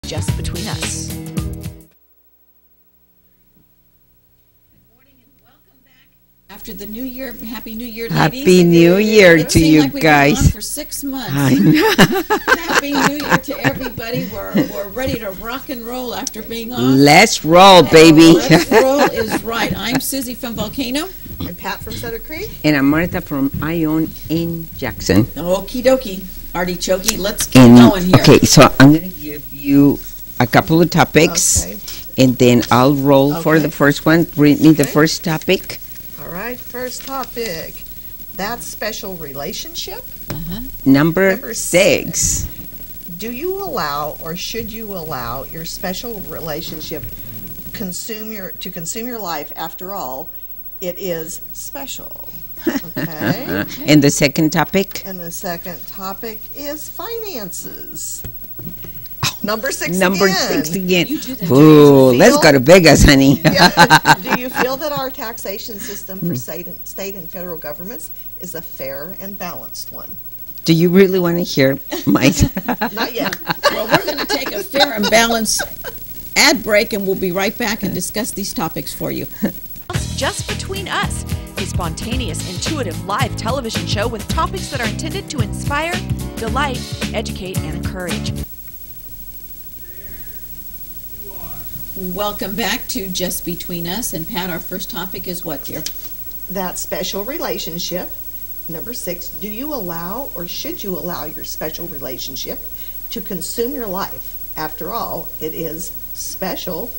Just Between Us. After the new year, happy new year, ladies. Happy New Year to you like we've guys. been on for 6 months. I know. Happy New Year to everybody. We're ready to rock and roll after being on. Let's roll, baby. Let's roll is right. I'm Susie from Volcano. I'm Pat from Sutter Creek. And I'm Martha from Ione in Jackson. Okie dokie. Artichoke, let's keep going here. Okay, so I'm going to give you a couple of topics, and then I'll roll for the first one. Read me the first topic. All right, first topic. That special relationship. Number 6. Do you allow or should you allow your special relationship consume your life? After all, it is special. Okay. And the second topic? And the second topic is finances. Number 6 Number again. 6 again. You do that. Ooh, let's go to Vegas, honey. Do you feel that our taxation system for state and federal governments is a fair and balanced one? Do you really want to hear my... Not yet. Well, we're going to take a fair and balanced ad break, and we'll be right back and discuss these topics for you. Just Between Us, a spontaneous, intuitive live television show with topics that are intended to inspire, delight, educate, and encourage. Welcome back to Just Between Us. And Pat, our first topic is what, dear? That special relationship. Number 6, do you allow or should you allow your special relationship to consume your life? After all, it is special.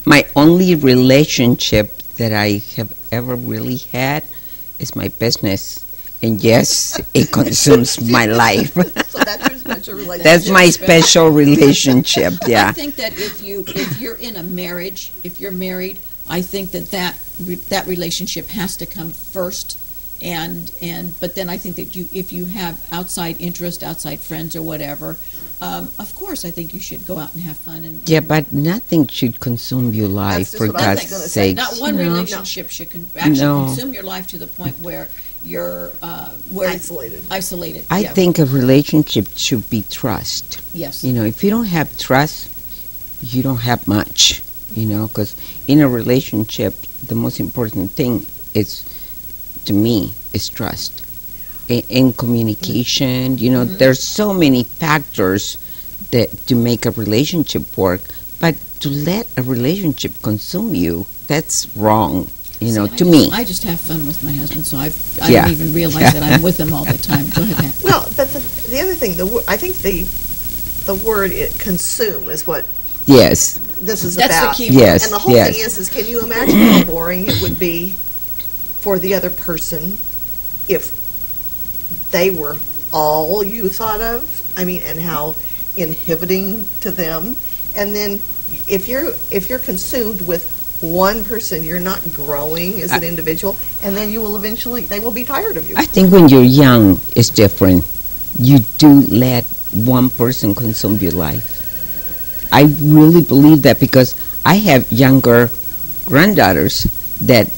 My only relationship that I have ever really had is my business. And yes, it consumes my life. So that's your special relationship. That's my special relationship, I think that if you're in a marriage, if you're married, I think that relationship has to come first. But then I think that if you have outside interest, outside friends or whatever, of course I think you should go out and have fun. Yeah, but nothing should consume your life, for God's sake. Not one relationship should consume your life to the point where you're isolated. I think a relationship should be trust. Yes. If you don't have trust, you don't have much, because in a relationship, the most important thing is, to me, is trust. In communication, there's so many factors to make a relationship work, but to let a relationship consume you, that's wrong. To me. I just have fun with my husband, so I don't even realize that I'm with him all the time. Go ahead, Pat. Well, but the other thing, I think the word consume is what this is That's about. the key word. Yes, and the whole thing is can you imagine how boring it would be for the other person if they were all you thought of? I mean, and how inhibiting to them. And then if you're consumed with one person, you're not growing as an individual, and then they will be tired of you. I think when you're young, it's different. You do let one person consume your life. I really believe that because I have younger granddaughters that,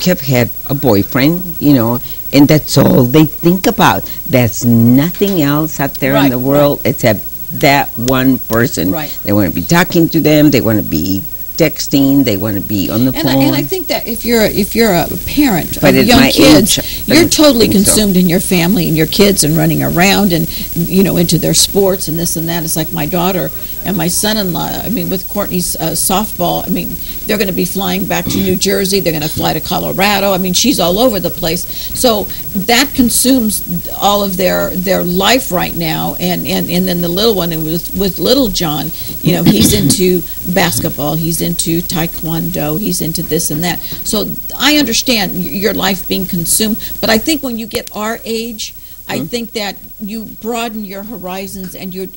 have had a boyfriend, and that's all they think about. There's nothing else out there in the world except that one person. Right. They want to be talking to them. They want to be texting, they want to be on the phone. And I think that if you're a parent but of young kids, you're totally so. consumed in your family and your kids and running around and into their sports and this and that. It's like my daughter and my son-in-law. I mean, with Courtney's softball, I mean, they're going to be flying back to New Jersey. They're going to fly to Colorado. I mean, she's all over the place. So that consumes all of their life right now. And then the little one, with little John, he's into basketball. He's into taekwondo. He's into this and that. So I understand your life being consumed. But I think when you get our age, I think that you broaden your horizons and you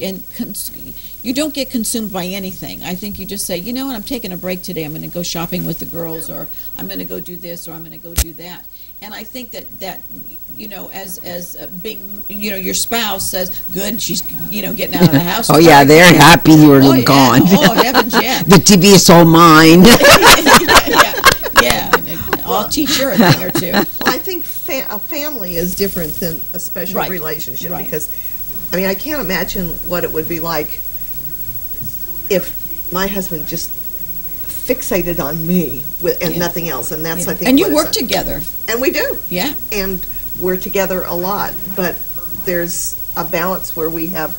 don't get consumed by anything. I think you just say, you know what, I'm taking a break today. I'm going to go shopping with the girls, or I'm going to go do this, or I'm going to go do that. And I think that as being, your spouse says, good, she's, getting out of the house. Oh, yeah, they're happy you're gone. Oh, heavens, yeah. The TV is all mine. Yeah. I'll teach her a thing or two. Well, I think a family is different than a special relationship because I mean, I can't imagine what it would be like if my husband just fixated on me and Yeah. nothing else, and that's, Yeah. I think, And you what work it's- together. And we do. Yeah. And we're together a lot, but there's a balance where we have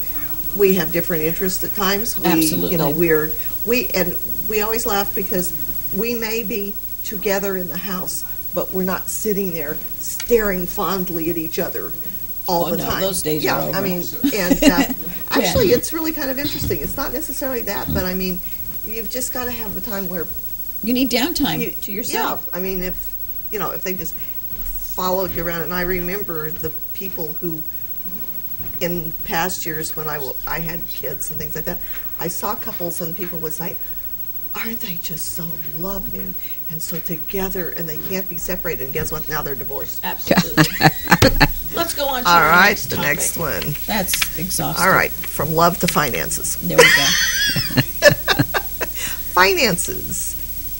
different interests at times. Absolutely. You know, we always laugh because we may be together in the house, but we're not sitting there staring fondly at each other all Oh, the no, time. those days yeah, are over. I mean, and actually, it's really kind of interesting. It's not necessarily that, but I mean, you've just got to have the time where You need downtime you, to yourself. Yeah, I mean, if they just followed you around, and I remember the people who, in past years when I had kids and things like that, I saw couples and people would say, "Aren't they just so loving and so together, and they can't be separated?" And guess what? Now they're divorced. Absolutely. Let's go on to All our right, next the topic. next one. That's exhausting. All right, from love to finances. There we go. Finances.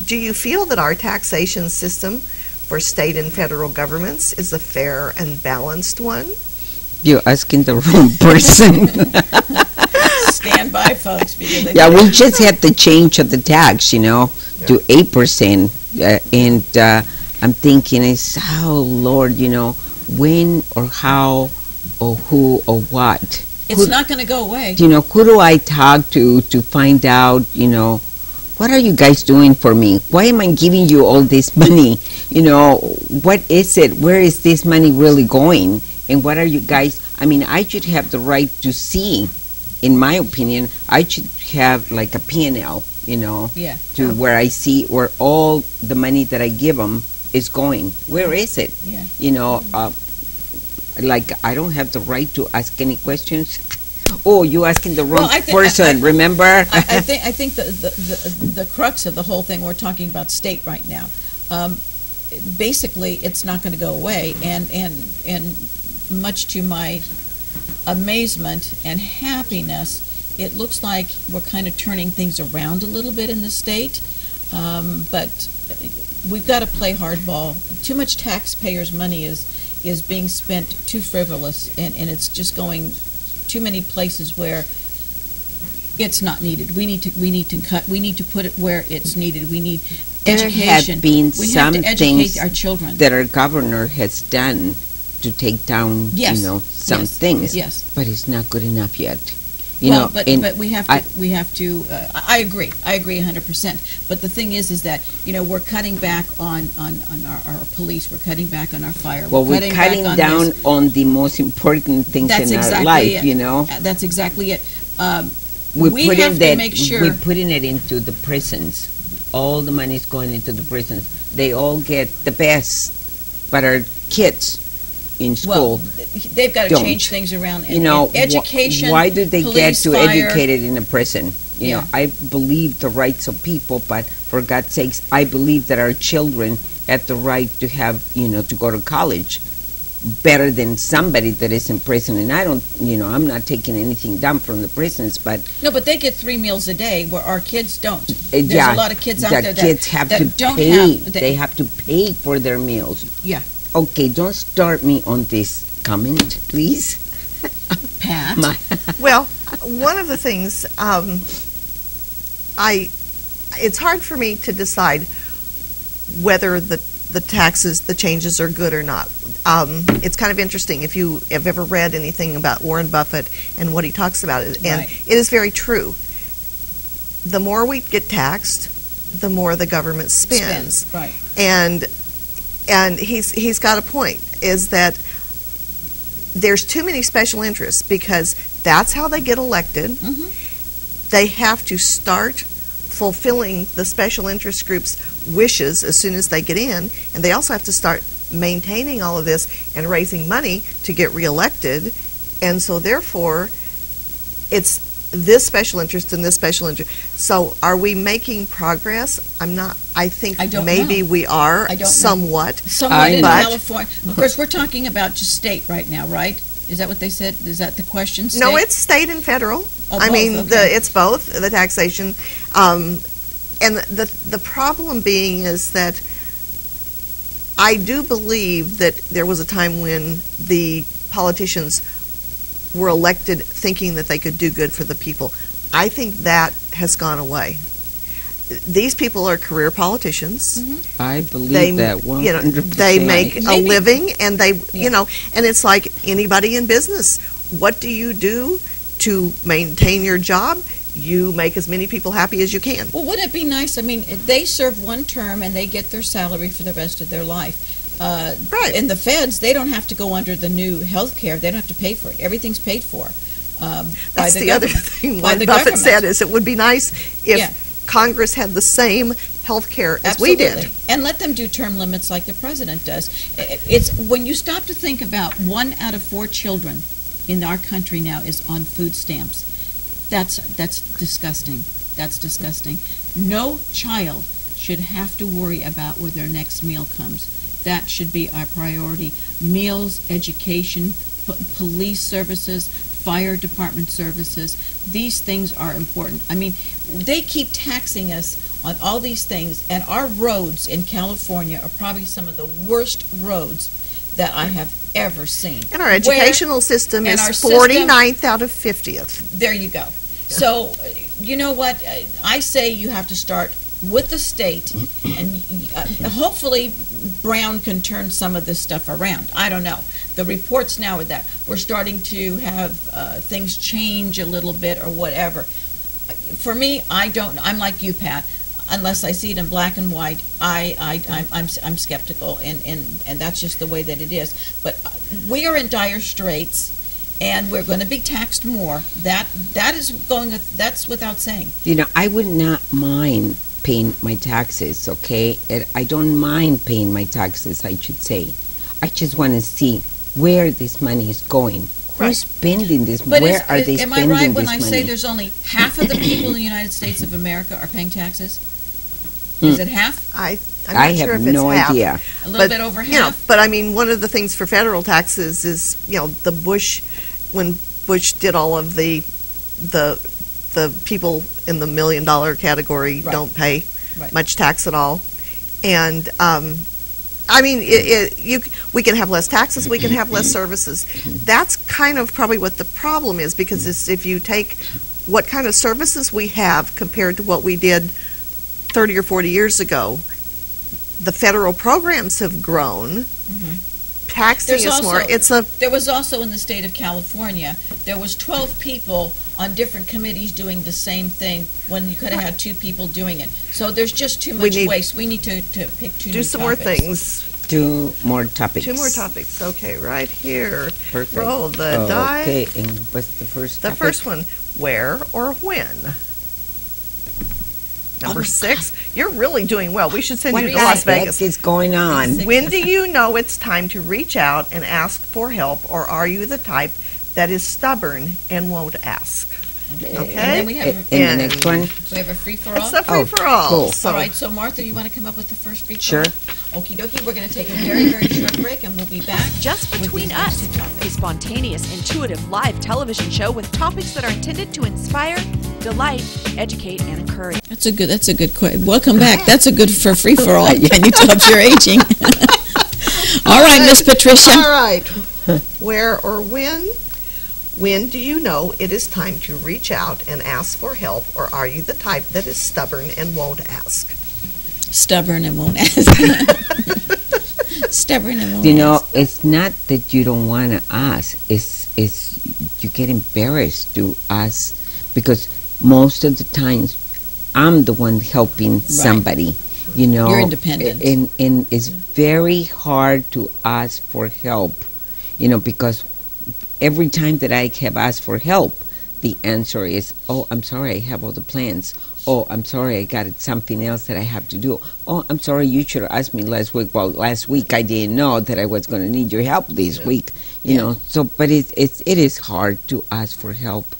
Do you feel that our taxation system for state and federal governments is a fair and balanced one? You're asking the wrong person. Stand by, folks. Because they Yeah, we just had the change of the tax, to 8%. And I'm thinking, oh, Lord, when or how or who or what. It's not going to go away. Who do I talk to find out, what are you guys doing for me? Why am I giving you all this money? What is it? Where is this money really going? And what are you guys, I should have the right to see, in my opinion, I should have like a P&L, Yeah. to where I see where all the money that I give them is going. Where is it? Yeah. Like I don't have the right to ask any questions. Oh, you asking the wrong Well, I think- person, remember? I think the crux of the whole thing, we're talking about state right now. Basically, it's not going to go away, and much to my amazement and happiness, it looks like we're kind of turning things around a little bit in the state. But we've got to play hardball. Too much taxpayers' money is being spent too frivolous, and it's just going too many places where it's not needed. We need to cut. We need to put it where it's needed. We need education. There have been we some have to things educate our children. that our governor has done to take down, Yes. some Yes. things. Yes. But it's not good enough yet. But we have to. I agree 100%. But the thing is that we're cutting back on our police. We're cutting back on our fire. Well, we're back cutting on down this. on the most important things That's in our exactly life, it. That's exactly it. We're We putting have to that, make sure- we're putting it into the prisons. All the money is going into the prisons. They all get the best, but our kids in Well, school, they've got to don't. change things around. education. Why do they get police, to fire. educated in a prison? Yeah. I believe the rights of people, but for God's sakes, I believe that our children have the right to have, to go to college better than somebody that is in prison. And I don't, I'm not taking anything down from the prisons, but No, but they get 3 meals a day where our kids don't. There's yeah, a lot of kids out the there kids have that to don't pay. have. They have to pay for their meals. Yeah. Okay, don't start me on this comment, please. Pat. My- Well, one of the things it's hard for me to decide whether the taxes, the changes are good or not. It's kind of interesting if you have ever read anything about Warren Buffett and what he talks about, and Right. it is very true. The more we get taxed, the more the government spends. Right. And he's got a point, is that there's too many special interests, because that's how they get elected. Mhm. They have to start fulfilling the special interest groups' wishes as soon as they get in, and they also have to start maintaining all of this and raising money to get reelected. And so therefore, it's this special interest and this special interest. So are we making progress? I'm not. I think I don't maybe know. we are I don't know. somewhat. Somewhat in But- California. Of course, we're talking about just state right now, right? Is that what they said? Is that the question? No, State? it's state and federal. Oh, I both, mean, okay. it's both, the taxation. And the problem being is that I do believe that there was a time when the politicians were elected thinking that they could do good for the people. I think that has gone away. These people are career politicians. I believe They, that 100%. they make a Maybe. living, and they, Yeah. and it's like anybody in business. What do you do to maintain your job? You make as many people happy as you can. Well, wouldn't it be nice? I mean, they serve one term and they get their salary for the rest of their life. Right. In the feds, they don't have to go under the new health care. They don't have to pay for it. Everything's paid for. By That's the other government. thing By Warren the Buffett government. said is it would be nice if Yeah. Congress had the same health care as we did. Absolutely. And let them do term limits like the president does. It's when you stop to think about 1 out of 4 children in our country now is on food stamps. That's disgusting. That's disgusting. No child should have to worry about where their next meal comes. That should be our priority. Meals, education, police services, fire department services. These things are important. I mean, they keep taxing us on all these things, and our roads in California are probably some of the worst roads that I have ever seen. And our educational system and is our system- 49th out of 50th. There you go. So, you know what? I say you have to start with the state, and hopefully Brown can turn some of this stuff around. I don't know. The reports now are that we're starting to have things change a little bit or whatever. For me, I'm like you, Pat. Unless I see it in black and white, I'm skeptical, and that's just the way that it is. But we are in dire straits, and we're going to be taxed more. That's without saying. I would not mind paying my taxes, okay? I don't mind paying my taxes, I should say. I just want to see where this money is going. Right. Who's spending this? But where are they am spending I right this when money? I say there's only half of the people in the United States of America are paying taxes? Is it half? I'm not I sure have if it's no half. idea. A little bit over half? But I mean, one of the things for federal taxes is, the when Bush did all of the people in the $1 million category Right. don't pay Right. much tax at all. And, I mean, we can have less taxes, we can have less services. That's kind of probably what the problem is, because if you take what kind of services we have compared to what we did 30 or 40 years ago, the federal programs have grown. Taxing There's is more. also- There was also in the state of California, there was 12 people on different committees doing the same thing when you could have had 2 people doing it. So there's just too much waste. We need to pick 2 do new some more topics. things. 2 more topics. 2 more topics. Okay, right here. Perfect. Roll the die. Okay, and what's the first The topic? first one, where or when? Number 6, you're really doing well. We should send What you to the Las heck Vegas. is going on? When do you know it's time to reach out and ask for help, or are you the type that is stubborn and won't ask? Okay. And then we have, And the next one? we have a free-for-all. It's a free-for-all. cool. So, All right, so Martha, you want to come up with the first free-for-all? Sure. Okie dokie, we're going to take a very, very short break, and we'll be back. Just with Between these next Us, 2 topics. a spontaneous, intuitive, live television show with topics that are intended to inspire, delight, educate, and encourage. That's a good question. Welcome back. That's a good for free for all. Can you tell if you're aging? All right, Miss Patricia. all right. Where or when? When do you know it is time to reach out and ask for help, or are you the type that is stubborn and won't ask? Stubborn and won't ask. Stubborn and won't ask. It's not that you don't want to ask. It's you get embarrassed to ask, because most of the times I'm the one helping somebody. You're independent. And it's very hard to ask for help, because every time that I have asked for help, the answer is, oh, I'm sorry, I have all the plans. Oh, I'm sorry, I got something else that I have to do. Oh, I'm sorry, you should have asked me last week. Well, last week I didn't know that I was going to need your help this week. You know, so, but it is hard to ask for help.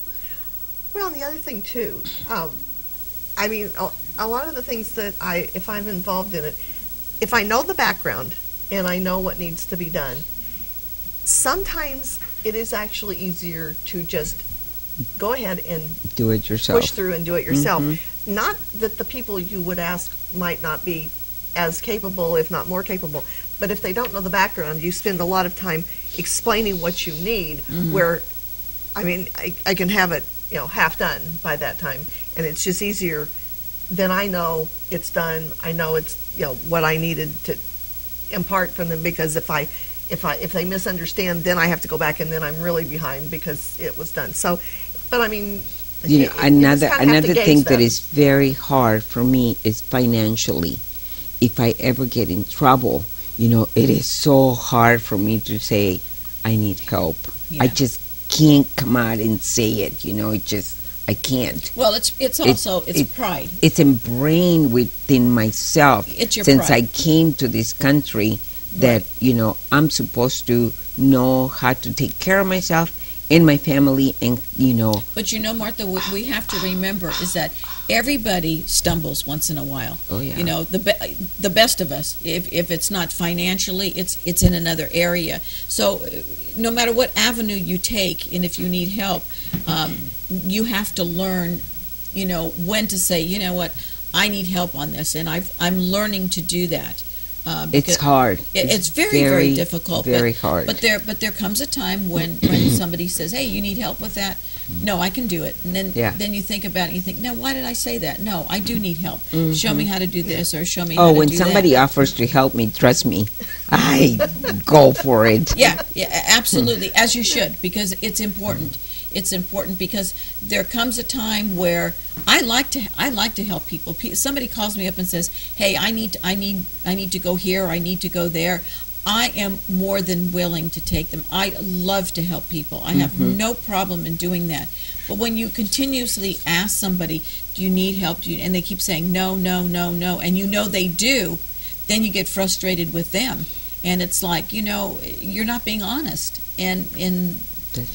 Well, and the other thing too, I mean, a lot of the things that if I'm involved in it, if I know the background and I know what needs to be done, sometimes it is actually easier to just go ahead and Do it yourself. push through and do it yourself. Not that the people you would ask might not be as capable, if not more capable, but if they don't know the background, you spend a lot of time explaining what you need, where I mean, I can have it, half done by that time, and it's just easier. Then I know it's done. I know it's, what I needed to impart from them, because if they misunderstand, then I have to go back, and then I'm really behind because it was done. So, but I mean, another thing that is very hard for me is financially. If I ever get in trouble, it is so hard for me to say I need help. Yeah. I just can't come out and say it. I can't. Well, it's also pride. It's ingrained within myself. It's your since pride. I came to this country that I'm supposed to know how to take care of myself and my family, and But Martha, what we have to remember is that everybody stumbles once in a while. Oh yeah. The best of us, if it's not financially, it's in another area. So no matter what avenue you take, and if you need help, you have to learn, when to say, what, I need help on this, and I'm learning to do that. It's hard. It's very, very difficult. Very hard. But there comes a time when somebody says, "Hey, you need help with that." No, I can do it. And then you think about it and you think, "Now, why did I say that? No, I do need help. Show me how to do this, or show me how to do that." Oh, when somebody offers to help me, trust me, I go for it. Yeah, absolutely, as you should, because it's important. It's important because there comes a time where I like to help people. Somebody calls me up and says, "Hey, I need to go here, I need to go there." I am more than willing to take them. I love to help people. I have no problem in doing that. But when you continuously ask somebody, "Do you need help?" and they keep saying no, no, no, no, and they do, then you get frustrated with them, and it's like, you're not being honest, and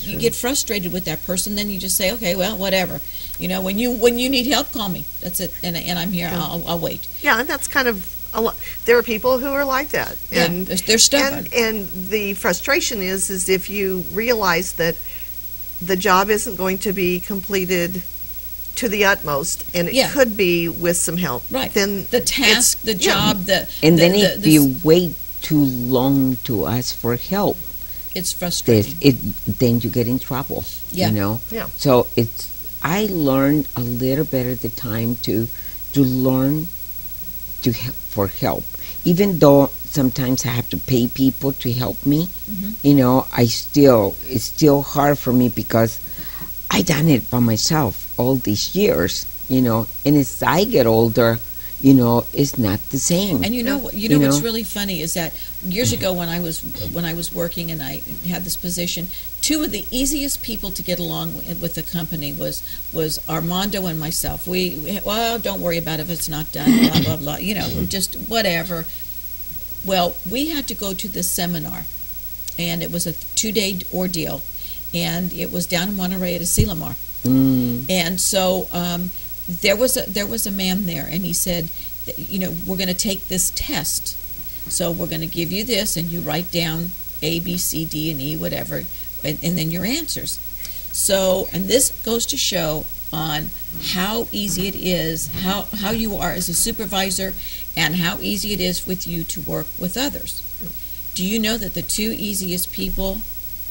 you get frustrated with that person. Then you just say, "Okay, well, whatever. When you need help, call me. That's it, and I'm here. I'll wait." Yeah, and that's kind of a lot. There are people who are like that, and they're stubborn. And the frustration is if you realize that the job isn't going to be completed to the utmost, and it could be with some help. Right. Then the task, the job, if you wait too long to ask for help, it's frustrating. Then you get in trouble. Yeah. Yeah. So I learned a little bit at the time to learn for help, even though sometimes I have to pay people to help me. It's still hard for me because I done it by myself all these years. And as I get older, it's not the same. And what's really funny is that years ago when I was working and I had this position, two of the easiest people to get along with the company was Armando and myself. Well, don't worry about it if it's not done, blah, blah, blah, just whatever. Well, we had to go to this seminar, and it was a 2-day ordeal, and it was down in Monterey at a Silomar. And so there was a man there, and he said, we're going to take this test. So we're going to give you this, and you write down A, B, C, D, and E, whatever, and then your answers. So, and this goes to show on how easy it is, how you are as a supervisor, and how easy it is with you to work with others. Do you know that the two easiest people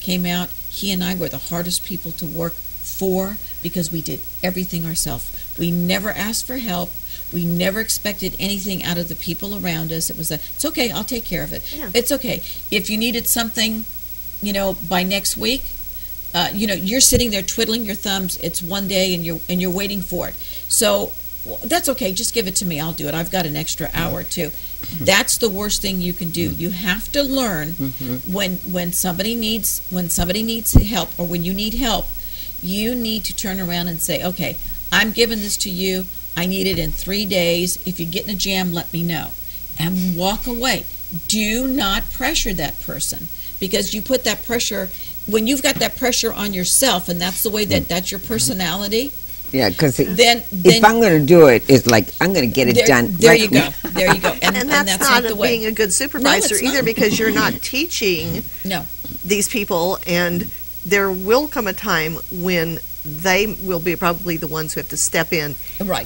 came out? He and I were the hardest people to work for because we did everything ourselves. We never asked for help. We never expected anything out of the people around us. It was it's okay, I'll take care of it. Yeah. It's okay. If you needed something, by next week, you're sitting there twiddling your thumbs. It's one day and you're waiting for it. So that's okay. Just give it to me. I'll do it. I've got an extra hour or two. That's the worst thing you can do. You have to learn when somebody needs help, or when you need help, you need to turn around and say, "Okay, I'm giving this to you. I need it in 3 days. If you get in a jam, let me know," and walk away. Do not pressure that person, because you put that pressure when you've got that pressure on yourself, and that's the way that's your personality. Yeah, because then if I'm going to do it, it's like I'm going to get it done. There you go. There you go. And that's not the way. Being a good supervisor either, because you're not teaching these people, and there will come a time when they will be probably the ones who have to step in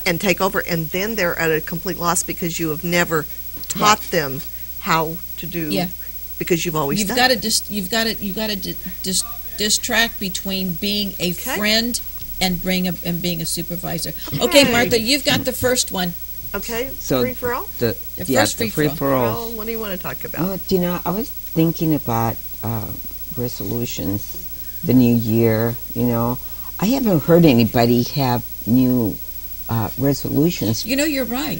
and take over, and then they're at a complete loss because you have never taught them how to do because you've always done it. You've got to this track between being a Okay. friend and being a supervisor. Okay, Martha, you've got the first one. Okay, So free for all? The first free free-for-all. for all. Well, what do you want to talk about? Oh, I was thinking about resolutions, the new year. I haven't heard anybody have new resolutions. You're right.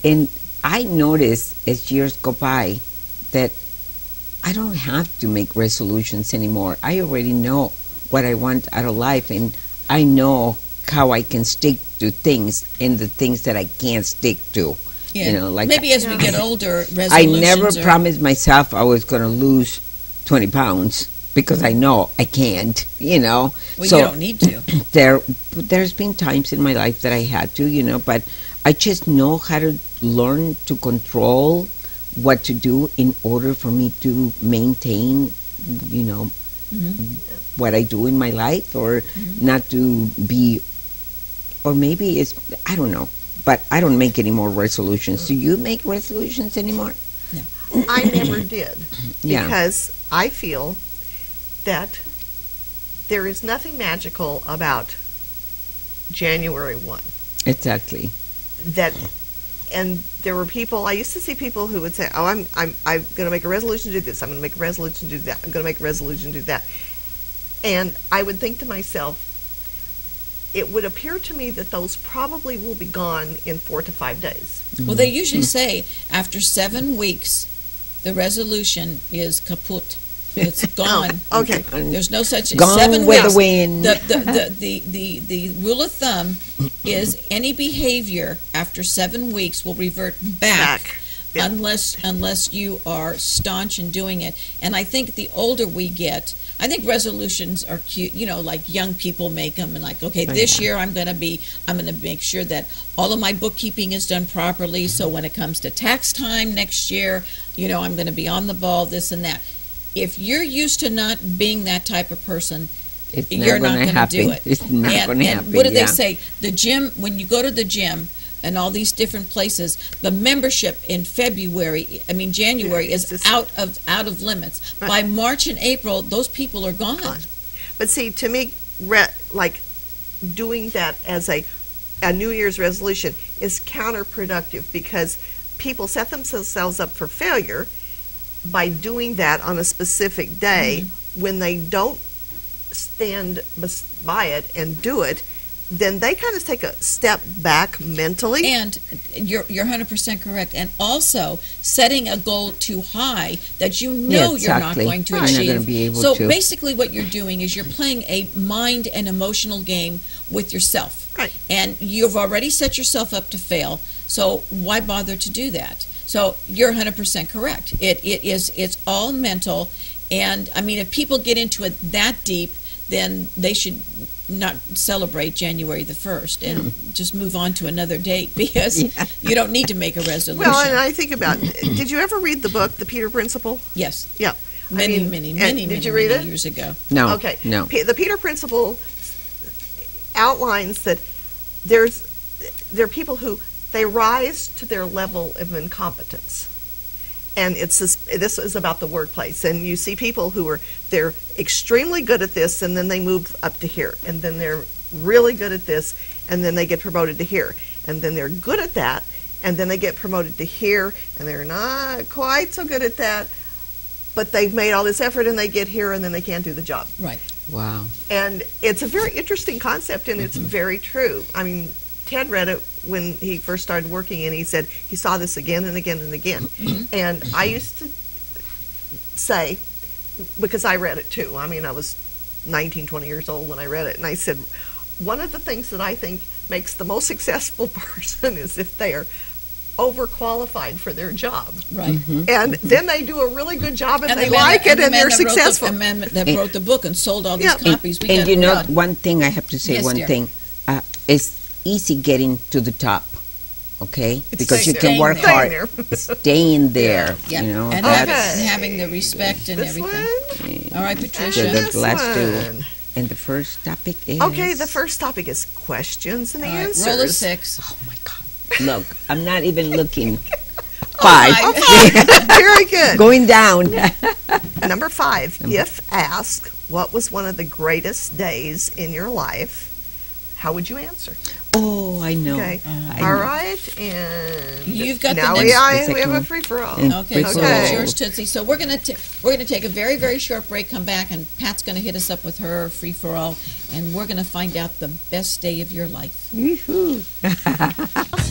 And I notice as years go by that I don't have to make resolutions anymore. I already know what I want out of life, and I know how I can stick to things and the things that I can't stick to. Yeah. Like Maybe as we get older, resolutions I never are- promised myself I was going to lose 20 pounds because I know I can't. Well, So you don't need to. there's been times in my life that I had to, but I just know how to learn to control what to do in order for me to maintain, what I do in my life, or not to be, or maybe it's, I don't know, but I don't make any more resolutions. Do you make resolutions anymore? I never did. Yeah. Because I feel that there is nothing magical about January 1. Exactly. And there were people, I used to see people who would say, oh, I'm going to make a resolution to do this. I'm going to make a resolution to do that. I'm going to make a resolution to do that. And I would think to myself, it would appear to me that those probably will be gone in 4 to 5 days. Well, they usually say after 7 weeks, the resolution is kaput. It's gone. Oh, okay. There's no such Gone 7 with weeks. the wind. The rule of thumb is any behavior after 7 weeks will revert back. Yeah. Unless you are staunch in doing it. And I think the older we get, I think resolutions are cute, like young people make them, and like, okay, this year I'm going to make sure that all of my bookkeeping is done properly, so when it comes to tax time next year, I'm going to be on the ball, this and that. If you're used to not being that type of person, you're not going to do it. It's not going to happen. And what do they say? The gym, when you go to the gym and all these different places, the membership in January is just out of limits. Right. By March and April, those people are gone. But see, to me, like doing that as a New Year's resolution is counterproductive, because people set themselves up for failure by doing that on a specific day. When they don't stand by it and do it, then they kind of take a step back mentally. And you're 100% correct. And also setting a goal too high that you're not exactly. going to You're not achieve. gonna be able so to. basically what you're doing is you're playing a mind and emotional game with yourself. Right. And you've already set yourself up to fail. So why bother to do that? So you're 100% correct. It's all mental. And if people get into it that deep, then they should not celebrate January the 1st and just move on to another date, because you don't need to make a resolution. Well, and I think about, did you ever read the book, The Peter Principle? Yes. Yeah. Many did you read it? years ago. No. Okay. No. The Peter Principle outlines that there are people who, they rise to their level of incompetence. And this is about the workplace. And you see people who they're extremely good at this, and then they move up to here. And then they're really good at this, and then they get promoted to here. And then they're good at that, and then they get promoted to here, and they're not quite so good at that. But they've made all this effort, and they get here, and then they can't do the job. Right. Wow. And it's a very interesting concept, and it's very true. Ted read it when he first started working, and he said he saw this again and again and again. And I used to say, because I read it too, I was 19, 20 years old when I read it, and I said, one of the things that I think makes the most successful person is if they are overqualified for their job. Right. And then they do a really good job, and they the man like that- it, and the man they're that wrote successful. The man that wrote the book and sold all these Yeah. copies. We And got you know, proud. one thing I have to say, Yes, one dear. thing, it's easy getting to the top, okay? It's Because you staying can work there. hard. Staying there, Yeah. you know. And that's having the respect and This everything. one? All right, So Patricia. the last two. one. And the first topic is... Okay, the first topic is questions and All right, answers. roll a 6. Oh my God. Look, I'm not even looking. 5. Very good. Going down. Number 5, if asked, what was one of the greatest days in your life? How would you answer? Oh, I know. Okay. I All know. right. And You've got the now next- we the have second a one. free-for-all. And Okay, so Okay. it's yours, Tootsie. So we're gonna take a very, very short break. Come back, and Pat's gonna hit us up with her free for all, and we're gonna find out the best day of your life. Woohoo.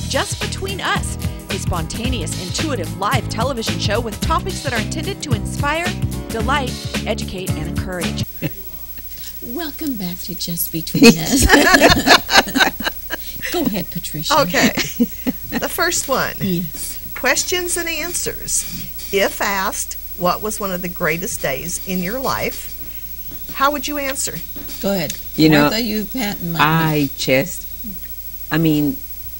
Just Between Us, a spontaneous, intuitive live television show with topics that are intended to inspire, delight, educate, and encourage. Welcome back to Just Between Us. Go ahead, Patricia. Okay. The first one. Yes. Questions and answers. If asked, what was one of the greatest days in your life? How would you answer? Go ahead. You know, Martha, you, Pat, and Mike. I mean,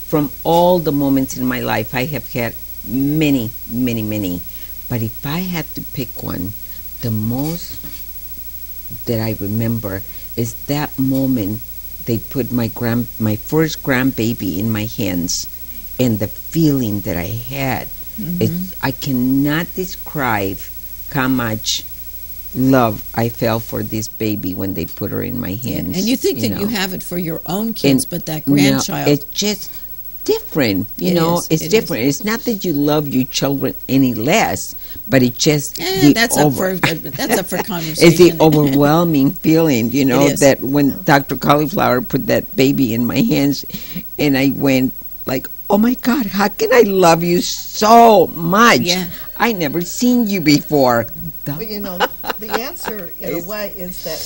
from all the moments in my life, I have had many, many, many. But if I had to pick one, the most that I remember is that moment they put my first grandbaby in my hands, and the feeling that I had. I cannot describe how much love I felt for this baby when they put her in my hands. And you think that know. you have it for your own kids, And but that no, grandchild. it's just different, It is, It's it different. It's not that you love your children any less, but it just that's up for conversation. it's the overwhelming feeling, It is. that when Dr. Cauliflower put that baby in my hands, and I went like, oh my God, how can I love you so much? Yeah. I never seen you before. Well, the answer in a way is that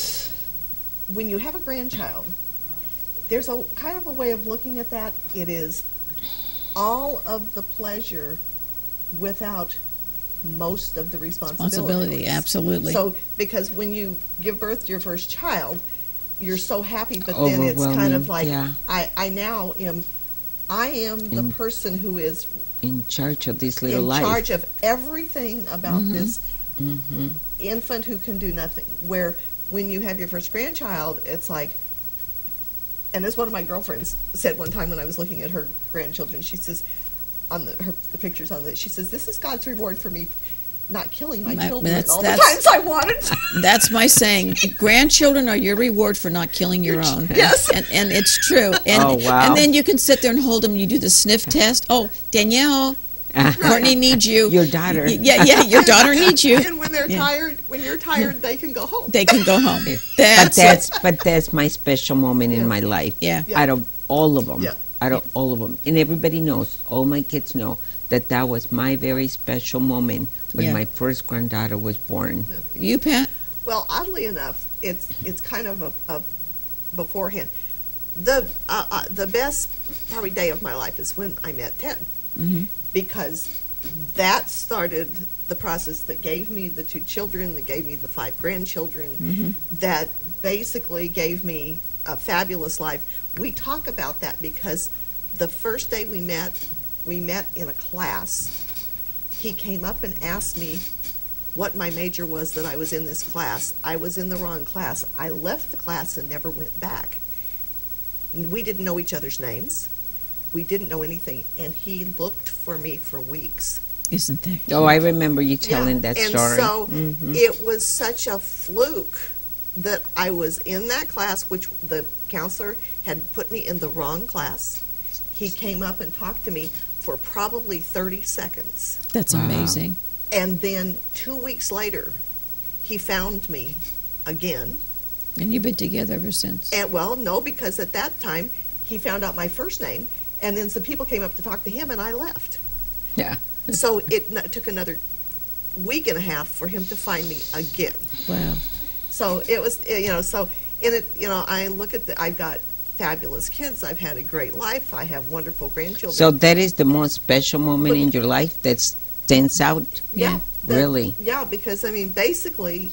when you have a grandchild, there's a kind of a way of looking at that. It is all of the pleasure without most of the responsibility. Absolutely. So, because when you give birth to your first child, you're so happy, but then it's kind Overwhelming, of like, yeah. I now am, I am the person who is In charge of this little in life. charge of everything about this Mm-hmm. infant who can do nothing. Where when you have your first grandchild, it's like, and as one of my girlfriends said one time when I was looking at her grandchildren, she says, on the pictures on it, she says, this is God's reward for me not killing my children all the times I wanted. That's my saying. Grandchildren are your reward for not killing your own. Yes. And it's true. And, Oh, wow. and then you can sit there and hold them. You do the sniff test. Oh, Danielle, Courtney needs you. Your daughter. Yeah, your daughter needs you. And when they're Yeah. tired, when you're tired, they can go home. They can go home. But that's my special moment in my life. Yeah. Yeah. Out of all of them. Yeah. Out of all of them. And everybody knows, all my kids know, that was my very special moment when Yeah. my first granddaughter was born. You, Pat? Well, oddly enough, it's kind of a beforehand. The best probably day of my life is when I met Ted, because that started the process that gave me the 2 children, that gave me the 5 grandchildren, that basically gave me a fabulous life. We talk about that because the first day we met in a class. He came up and asked me what my major was, that I was in this class. I was in the wrong class. I left the class and never went back. We didn't know each other's names. We didn't know anything, and he looked for me for weeks. Isn't that? Oh, I remember you telling that and story. so it was such a fluke that I was in that class, which the counselor had put me in the wrong class. He came up and talked to me for probably 30 seconds. That's Wow. amazing. And then 2 weeks later, he found me again. And you've been together ever since. And well, no, because at that time, he found out my first name, and then some people came up to talk to him, and I left. Yeah. So it took another week and a half for him to find me again. Wow. So it was, so in it, I look at I've got fabulous kids. I've had a great life. I have wonderful grandchildren. So that is the most special moment in your life that stands out? Yeah. Really? Yeah, because basically,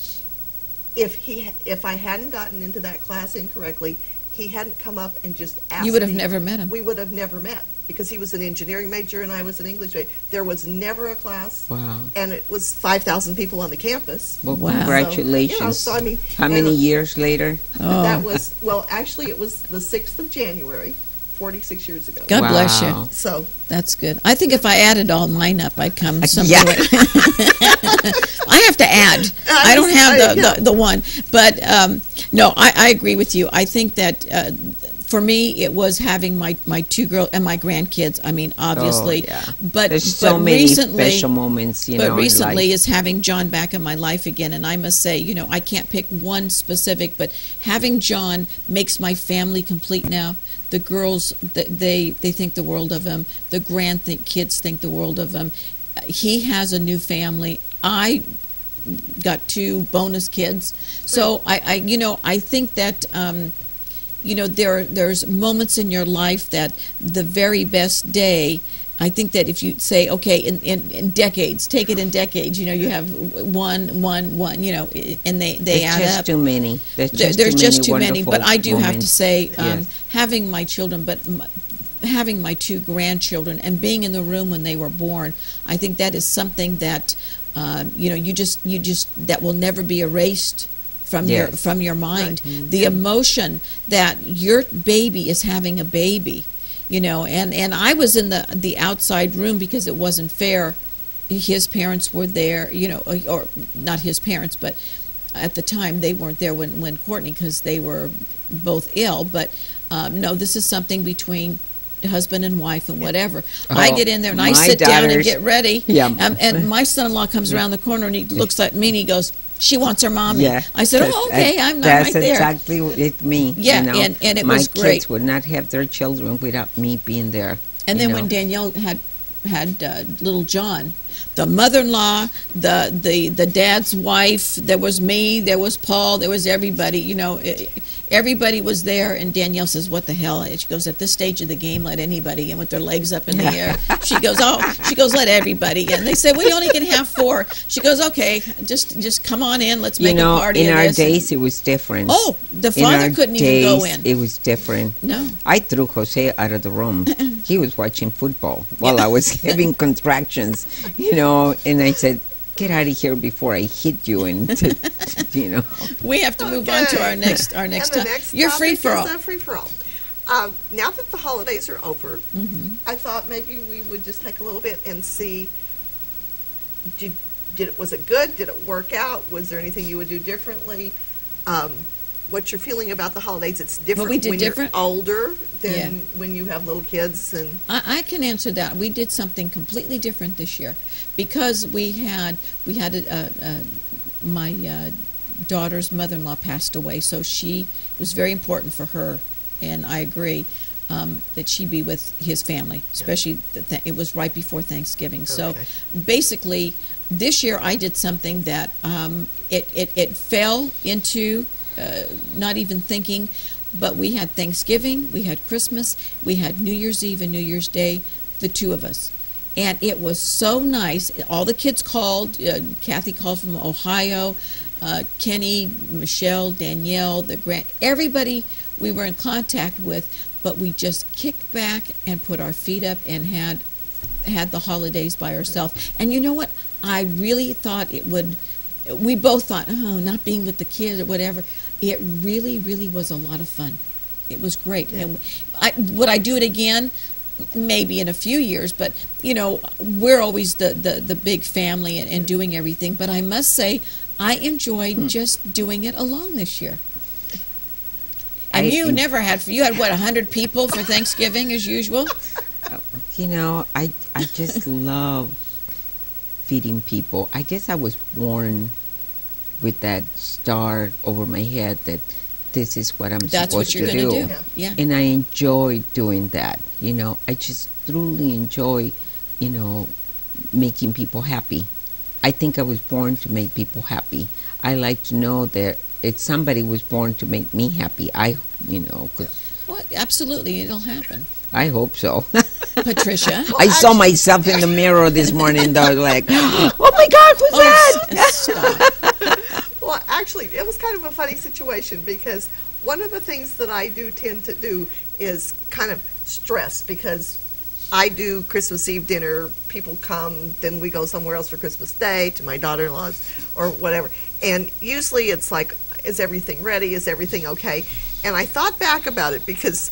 if I hadn't gotten into that class incorrectly, he hadn't come up and just asked me. You would have never met him. We would have never met, because he was an engineering major and I was an English major. There was never a class. Wow. And it was 5,000 people on the campus. Well, Wow. congratulations. So, I mean, How many years later? Oh. that was, actually it was the 6th of January, 46 years ago. God bless you. Wow. So That's good. I think if I added all mine up, I'd come something. Yeah. I have to add. I don't have the one. But no, I agree with you. I think that for me, it was having my two girls and my grandkids. I mean, obviously. Oh, yeah. But There's so but many recently, special moments, but in recently life. is having John back in my life again. And I must say, I can't pick one specific, but having John makes my family complete now. The girls, they think the world of him. The kids think the world of him. He has a new family. I got 2 bonus kids. So I think that there's moments in your life that the very best day. I think that if you say, okay, in decades, take it in decades, you have one, and they add just up. Too many. There's just too many. But I do have to say, Yes. having my children, but having my 2 grandchildren and being in the room when they were born, I think that is something that, you just that will never be erased from your mind. Right. The emotion that your baby is having a baby. And I was in the outside room because it wasn't fair. His parents were there, or not his parents, but at the time they weren't there when Courtney, because they were both ill. But no, this is something between husband and wife and whatever. I get in there and I sit down and get ready. Yeah. And my son-in-law comes around the corner and he looks at me and he goes, "She wants her mommy." Yeah. I said, "Oh, okay, I'm not right there." That's exactly it me. Yeah, and it was great. My kids would not have their children without me being there. And then when Danielle had little John, the mother-in-law, the dad's wife, there was me, there was Paul, there was everybody. Everybody was there, and Danielle says, "What the hell?" And she goes, "At this stage of the game, let anybody in with their legs up in the air." She goes, "Let everybody in." They said, "We only can have 4." She goes, "Okay, just come on in. Let's make a party." In of our this. days, it was different. Oh, the father couldn't even go in. It was different. No. I threw Jose out of the room. He was watching football while I was having contractions, and I said, "Get out of here before I hit you," and We have to move on to our next and the time. next You're free topic for all. is free for all. Now that the holidays are over, I thought maybe we would just take a little bit and see. Was it good? Did it work out? Was there anything you would do differently? What's your feeling about the holidays? It's different we did when different? you're older than when you have little kids. And I can answer that. We did something completely different this year because we had my daughter's mother-in-law passed away, so it was very important for her, and I agree that she be with his family, especially it was right before Thanksgiving. So basically, this year I did something that it fell into not even thinking. But we had Thanksgiving, we had Christmas, we had New Year's Eve and New Year's Day, the 2 of us. And it was so nice. All the kids called. Kathy called from Ohio. Kenny, Michelle, Danielle, everybody we were in contact with. But we just kicked back and put our feet up and had the holidays by ourselves. And you know what? I really thought it would. We both thought, oh, not being with the kids or whatever. It really, really was a lot of fun. It was great. Yeah. And would I do it again? Maybe in a few years, but we're always the big family and doing everything. But I must say, I enjoyed just doing it alone this year. And you had what, 100 people for Thanksgiving as usual? I just love feeding people. I guess I was born with that star over my head that this is what I'm supposed to do. That's what you're going to do. Yeah. And I enjoy doing that. I just truly enjoy, making people happy. I think I was born to make people happy. I like to know that somebody was born to make me happy. Well, absolutely, it'll happen. I hope so. Patricia. I saw myself in the mirror this morning, though, like, oh my God, who's that? Stop. Well, actually, it was kind of a funny situation because one of the things that I do tend to do is kind of stress because I do Christmas Eve dinner, people come, then we go somewhere else for Christmas Day to my daughter-in-law's or whatever. And usually it's like, is everything ready? Is everything okay? And I thought back about it because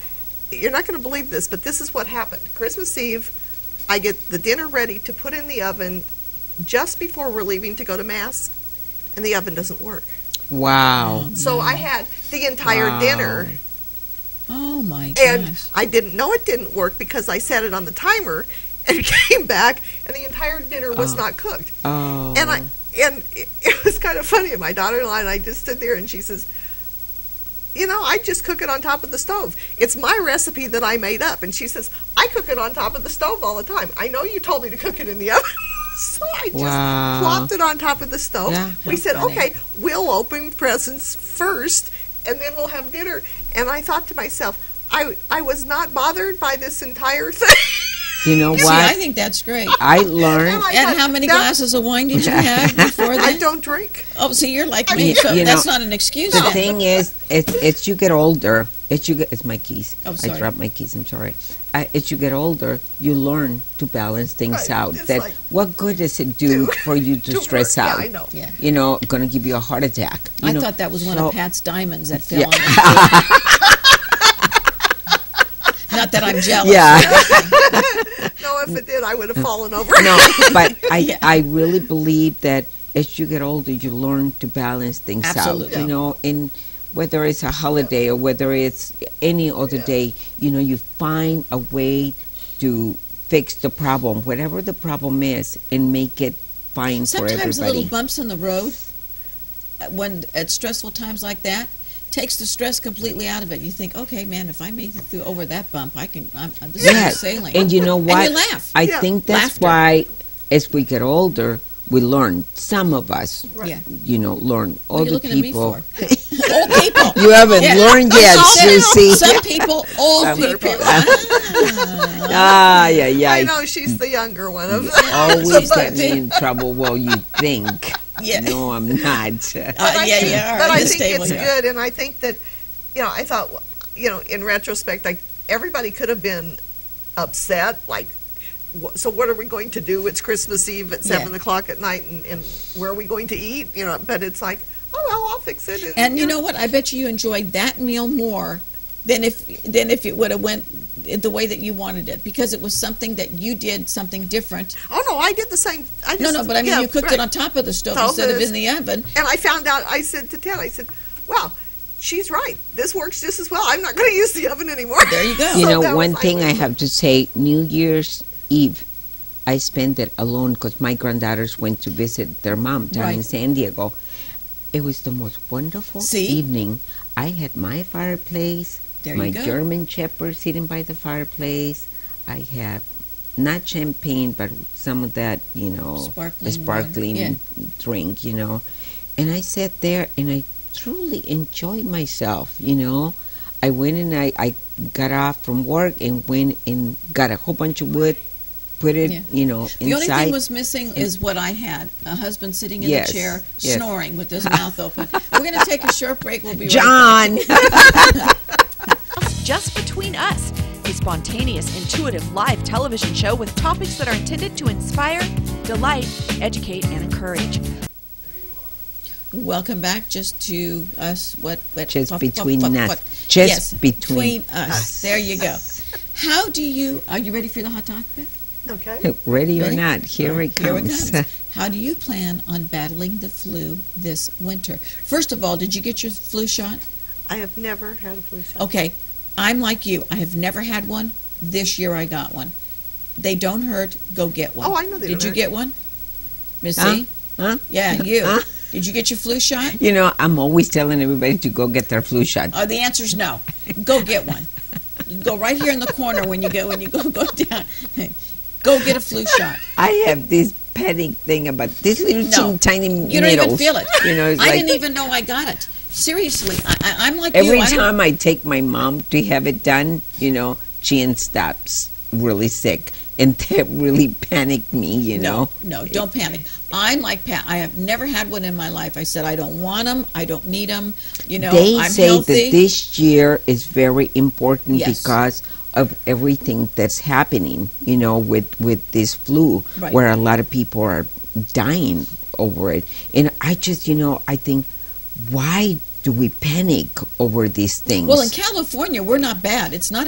you're not going to believe this, but this is what happened. Christmas Eve, I get the dinner ready to put in the oven just before we're leaving to go to Mass, and the oven doesn't work. Wow. So I had the entire dinner. Oh my And gosh. I didn't know it didn't work because I set it on the timer and came back and the entire dinner was not cooked. Oh. And it was kind of funny. My daughter-in-law and I just stood there and she says, I just cook it on top of the stove. It's my recipe that I made up. And she says, I cook it on top of the stove all the time. I know you told me to cook it in the oven. So I just plopped it on top of the stove. Yeah. We said, Funny. okay, we'll open presents first and then we'll have dinner. And I thought to myself, I was not bothered by this entire thing. You know See, what? I think that's great. I learned. I And thought, how many that- glasses of wine did you have before that? I don't drink. Oh, so you're like me, so You that's know, not an excuse. The then. thing is, it's you get older. It's my keys. Oh, I sorry. dropped my keys. I'm sorry. As you get older, you learn to balance things Right. out. It's That like- what good does it do for you to To stress work. out? Yeah, I know. Yeah. You know, going to give you a heart attack. You I know, thought that was one so- of Pat's diamonds that fell Yeah. on the Not that I'm jealous. Yeah. No, if it did, I would have fallen over. No, but Yeah. I really believe that as you get older, you learn to balance things Absolutely. out. You know, and whether it's a holiday or whether it's any other day, you find a way to fix the problem, whatever the problem is, and make it fine for Sometimes everybody. little bumps in the road, when at stressful times like that, takes the stress completely out of it. You think, okay, man, if I made it through over that bump, I'm this Yes, is sailing. and you know what? And you laugh. I Yeah. think that's Laughter. why, as we get older, we learn. Some of us, Yeah. learn. What are you Other looking at me people, for? Old people. you haven't Yeah. learned yet, Some- Susie. Some people, old people. Ah, yeah, yeah. I know she's the younger one of them. Always But- get me in trouble. Well, you think. Yeah. No, I'm not. Yeah, yeah. But I This think table it's here. good, and I think that, I thought, in retrospect, everybody could have been upset, like, so what are we going to do? It's Christmas Eve at 7 o'clock at night, and where are we going to eat? But it's like, oh, well, I'll fix it. And you know what? I bet you enjoyed that meal more than if it would have went the way that you wanted it, because it was something that you did something different. Oh, no, I did the same. But I mean, you cooked it on top of the stove Stove instead of is- in the oven. And I found out, I said to Ted, wow, she's right. This works just as well. I'm not going to use the oven anymore. There you go. You So know, that was one thing I like- have to say, New Year's Eve, I spent it alone because my granddaughters went to visit their mom down in Right. San Diego. It was the most wonderful See? evening. I had my fireplace, There my you go. German Shepherd sitting by the fireplace. I have not champagne, but some of that, Sparkling wine. drink, And I sat there and I truly enjoyed myself, I went and I got off from work and went and got a whole bunch of wood, put it, Yeah. inside. The only thing was missing is what I had, a husband sitting in Yes, the chair, yes. snoring with his mouth open. We're going to take a short break. We'll be right John! Just Between Us, a spontaneous, intuitive live television show with topics that are intended to inspire, delight, educate, and encourage. Welcome back. Just to us, Just between us. Just Yes, between us. There you go. How do you? Are you ready for the hot topic? Okay. Ready or Ready? not, here it Here it comes. comes. How do you plan on battling the flu this winter? First of all, did you get your flu shot? I have never had a flu shot. Okay, I'm like you. I have never had one. This year I got one. They don't hurt. Go get one. Oh, I know they Did don't you hurt. get one, Missy? Huh? Huh? Yeah, you. Huh? Did you get your flu shot? I'm always telling everybody to go get their flu shot. The answer's no. Go get one. You can go right here in the corner when you go down. Go get a flu shot. I have this panic thing about this little No. tiny You don't even needles. feel it. It's I like didn't even know I got it. Seriously, I'm like every you. I don't- time I take my mom to have it done, she ends stops really sick. And that really panicked me, No, don't panic. I'm like Pat. I have never had one in my life. I said I don't want them. I don't need them. They I'm say healthy. that this year is very important Yes. because of everything that's happening, with this flu, Right. where a lot of people are dying over it. And I just, I think, why do we panic over these things? Well, in California, we're not bad. It's not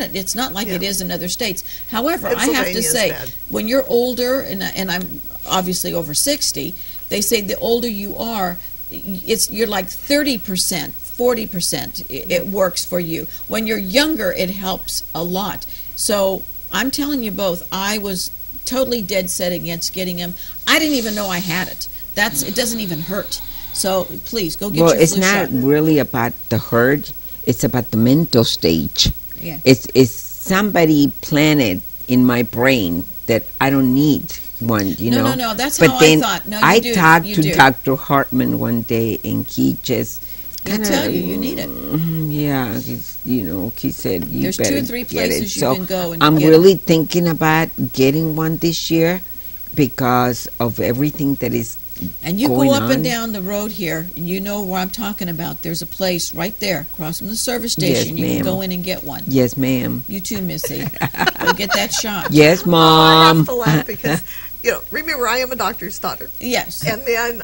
like it is in other states. However, I have to say, when you're older, and I'm obviously over 60, they say the older you are, you're like 30%, 40%. It works for you. When you're younger, it helps a lot. So I'm telling you both, I was totally dead set against getting him. I didn't even know I had it. It doesn't even hurt. So please go get your flu shot. Well, it's not really about the hurt. It's about the mental stage. Yeah. It's somebody planted in my brain that I don't need one, you know. No. That's how I thought. No, I talked to Dr. Hartman one day, and he just He'll tell you need it. Yeah, he said you there's better 2 or 3 get places it. you can go and I'm get really thinking about getting one this year because of everything that is and you going go up on. and down the road here, and you know where I'm talking about. There's a place right there across from the service station. Yes, you can ma'am. go in and get one. Yes, ma'am. You too, Missy. Go get that shot. Yes, I Mom. have to laugh because, remember, I am a doctor's daughter. Yes. And then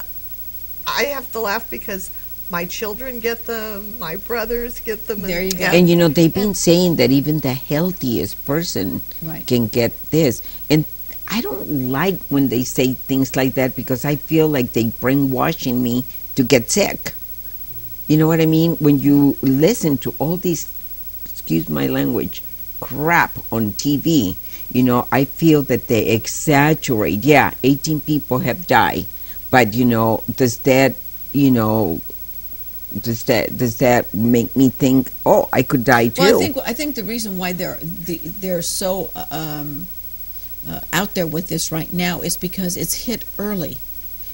I have to laugh because my children get them, my brothers get them. There you go. And they've been saying that even the healthiest person can get this. And I don't like when they say things like that because I feel like they brainwashing me to get sick. You know what I mean? When you listen to all these, excuse my language, crap on TV, I feel that they exaggerate. Yeah, 18 people have died. But, does that make me think, oh, I could die too? Well, I think the reason why they're so out there with this right now is because it's hit early.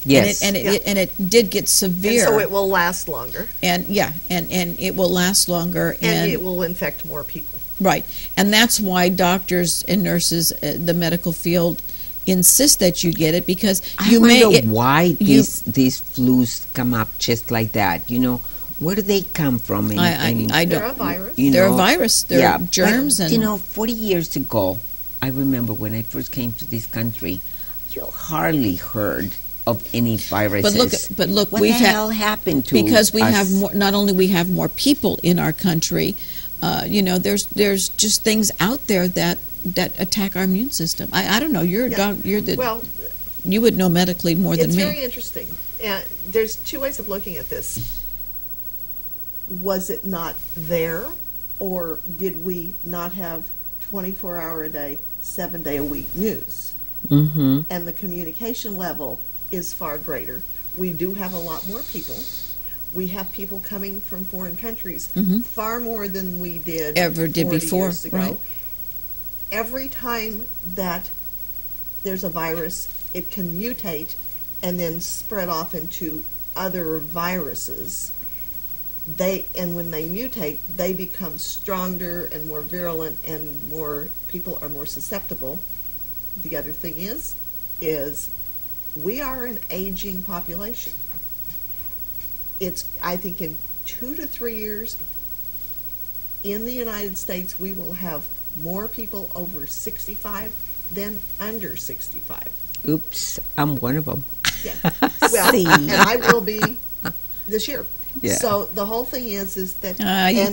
Yes, and it did get severe. And so it will last longer. And and it will last longer, and it will infect more people. Right, and that's why doctors and nurses, the medical field, insist that you get it because I wonder why these flus come up just like that. Where do they come from? I don't. They're a virus. They're a virus. They're germs. But, 40 years ago, I remember when I first came to this country, you hardly heard of any viruses. But look, what the hell happened to because we us? have more. Not only we have more people in our country, there's just things out there that attack our immune system. I don't know. You're you would know medically more than me. It's very interesting. There's 2 ways of looking at this. Was it not there, or did we not have 24-hour-a-day, 7-day-a-week news? Mm-hmm. And the communication level is far greater. We do have a lot more people. We have people coming from foreign countries, far more than we did before. Years ago. Right. Every time that there's a virus, it can mutate and then spread off into other viruses. And when they mutate, they become stronger and more virulent, and more people are more susceptible. The other thing is we are an aging population. I think in 2 to 3 years in the United States, we will have more people over 65 than under 65. Oops, I'm one of them. Yeah. Well, and I will be this year. Yeah. So the whole thing is that you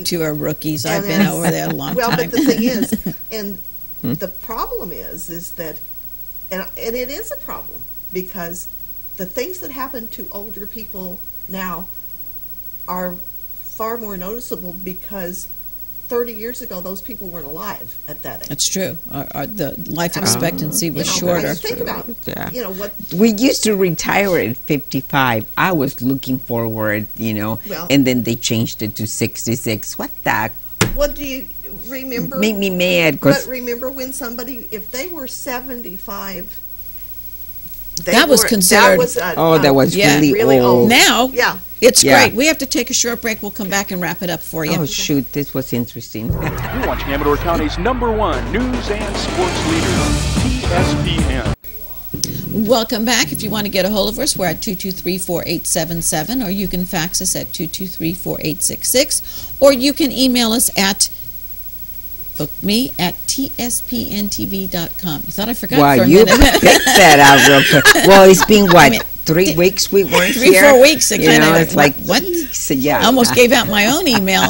two are rookies. I've been over there a long time. Well, but the thing is, and the problem is that, and it is a problem because the things that happen to older people now are far more noticeable because 30 years ago, those people weren't alive at that age. That's true. The life expectancy was shorter. Think about what we used to retire at 55. I was looking forward, and then they changed it to 66. What the? What do you remember? Made me mad. But remember when somebody, if they were 75, that was considered. That was really old. Now, it's Yeah. great. We have to take a short break. We'll come back and wrap it up for you. Oh, shoot. This was interesting. You're watching Amador County's #1 news and sports leader, TSPN. Welcome back. If you want to get a hold of us, we're at 223-4877, or you can fax us at 223-4866, or you can email us at tspntv.com. You thought I forgot for a you minute. picked that out real quick. Well, it's been, 3 weeks we weren't Three, here. 4 weeks. It You kind know, of it's like what? So, yeah. I almost gave out my own email.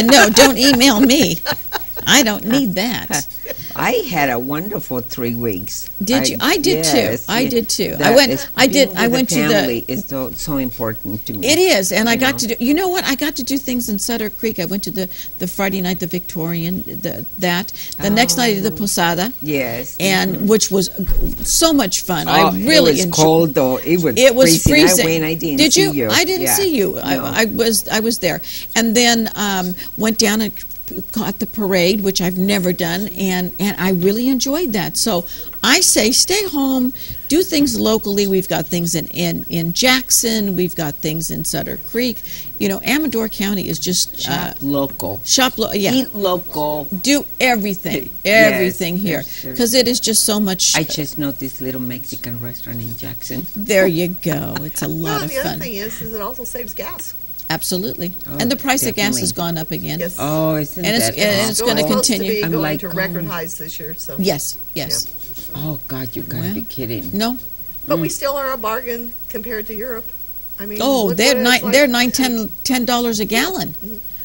No, don't email me. I don't need that. I had a wonderful 3 weeks. Did you? I did yes, too. I did too. That is- I did. being I with went the to family the. is so important to me. It is, and I you got know. to do. You know what? I got to do things in Sutter Creek. I went to the Friday night, the Victorian, the next night of the Posada, Yes. and which was so much fun. Oh, I really it was enjoyed. cold though. It was It was freezing. I went. I didn't Did see you? you. I didn't Yeah. see you. No. I was there, and then went down and caught the parade, which I've never done, and I really enjoyed that. So I say, stay home, do things locally. We've got things in Jackson. We've got things in Sutter Creek. You know, Amador County is just Shop local. Yeah. Eat local. Do everything Yes, here, yes, because it is just so much. I just know this little Mexican restaurant in Jackson. There you go. It's a Well, lot and of the other fun. thing is it also saves gas. Absolutely. Oh, And the price of gas definitely. has gone up again. Yes. Oh, isn't And it's- that and it's awful? gonna Supposed continue. To be I'm going like, to record oh. highs this year. So. Yes, yes. Oh God, you gotta Well, be kidding. No. But we still are a bargain compared to Europe. I mean, Oh, look they're what it's they're like. $10 a gallon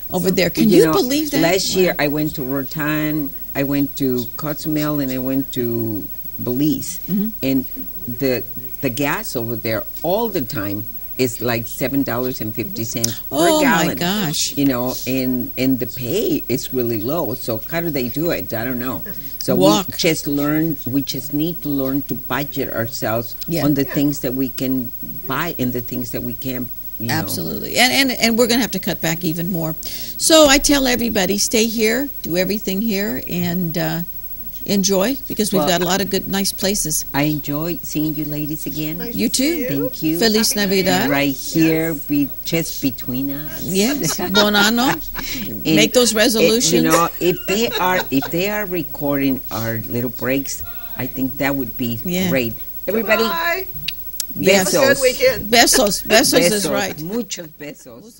over there. Can you know, believe that? Last year I went to Rotan, I went to Cozumel, and I went to Belize, Mm-hmm. and the gas over there all the time is like $7.50 per Oh gallon. my gosh. You know, and the pay is really low. So how do they do it? I don't know. So Walk. we just need to learn to budget ourselves Yeah. on the things that we can buy and the things that we can't. You know. Absolutely. And we're going to have to cut back even more. So I tell everybody, stay here, do everything here, and enjoy, because we've Well, got a lot of good, nice places. I enjoy seeing you ladies again. Nice You to see too. Thank you. Feliz Happy New Year. Navidad. Right here, just between us. Yes. Bon anno. And Make those resolutions. You know, if they are recording our little breaks, I think that would be Yeah. great. Everybody, Bye. Yes. besos. Have a good weekend. Besos. Besos is Besos. right. Muchos besos.